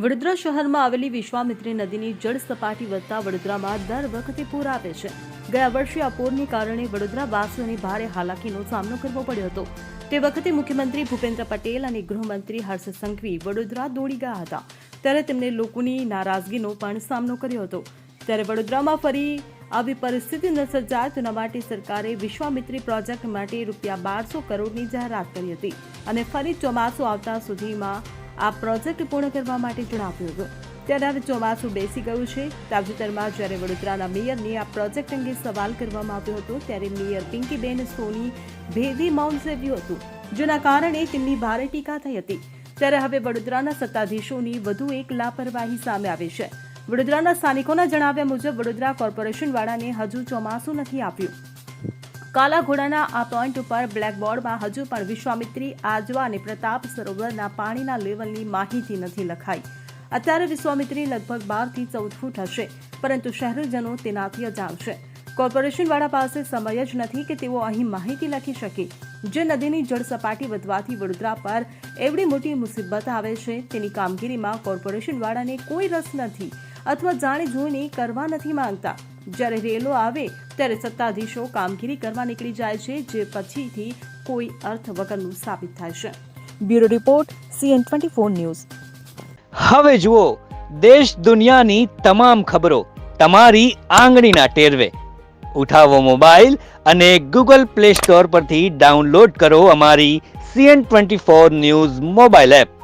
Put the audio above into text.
વડોદરા શહેરમાં આવેલી વિશ્વામિત્રી નદીની જળ સપાટી વધતા વડોદરામાં દર વખતે પૂર આવે છે। ગયા વર્ષે આ પૂરને કારણે વડોદરાવાસીઓને ભારે હાલાકીનો સામનો કરવો પડ્યો હતો। તે વખતે મુખ્યમંત્રી ભૂપેન્દ્ર પટેલ અને ગૃહમંત્રી હર્ષ સંઘવી વડોદરા દોડી ગયા હતા, ત્યારે તેમણે લોકોની નારાજગીનો પણ સામનો કર્યો હતો। ત્યારે વડોદરામાં ફરી આવી પરિસ્થિતિ ન સર્જાય તેના માટે સરકારે વિશ્વામિત્રી પ્રોજેક્ટ માટે ₹1200 કરોડની જાહેરાત કરી હતી અને ફરી ચોમાસું આવતા સુધીમાં આ પ્રોજેક્ટ પૂર્ણ કરવા માટે જણાવ્યું હતું। ત્યારે હવે ચોમાસું બેસી ગયું છે। તાજેતરમાં જ્યારે વડોદરાના મેયરને આ પ્રોજેક્ટ અંગે સવાલ કરવામાં આવ્યો હતો, ત્યારે મેયર પિંકીબેન સોની ભેદી મૌન સેવ્યું હતું, જેના કારણે તેમની ભારે ટીકા થઈ હતી। ત્યારે હવે વડોદરાના સત્તાધીશોની વધુ એક લાપરવાહી સામે આવી છે। વડોદરાના સ્થાનિકોના જણાવ્યા મુજબ વડોદરા કોર્પોરેશનવાળાને હજુ ચોમાસું નથી આપ્યું। કાલા ઘોડાના આ પોઈન્ટ ઉપર બ્લેકબોર્ડમાં હજુ પણ વિશ્વામિત્રી, આજવા અને પ્રતાપ સરોવરના પાણીના લેવલની માહિતી નથી લખાઈ। અત્યારે વિશ્વામિત્રી લગભગ 12 થી 14 ફૂટ હશે, પરંતુ શહેરીજનો તેનાથી અજાણ છે। કોર્પોરેશનવાળા પાસે સમય જ નથી કે તેઓ અહીં માહિતી લખી શકે। જે નદીની જળ સપાટી વધવાથી વડોદરા પર એવડી મોટી મુસીબત આવે છે, તેની કામગીરીમાં કોર્પોરેશનવાળાને કોઈ રસ નથી અથવા જાણી જોઈને કરવા નથી માંગતા। જ્યારે રેલો આવે ત્યારે સત્તાધીશો કામગીરી કરવા નીકળી જાય છે, જે પછીથી કોઈ અર્થ વગરનું સાબિત થાય છે। Bureau report, CN24 news. હવે જુઓ દેશ દુનિયાની તમામ ખબરો તમારી આંગળીના ટેરવે। ઉઠાવો મોબાઈલ અને Google Play Store પરથી ડાઉનલોડ કરો અમારી CN24 ન્યૂઝ મોબાઈલ એપ।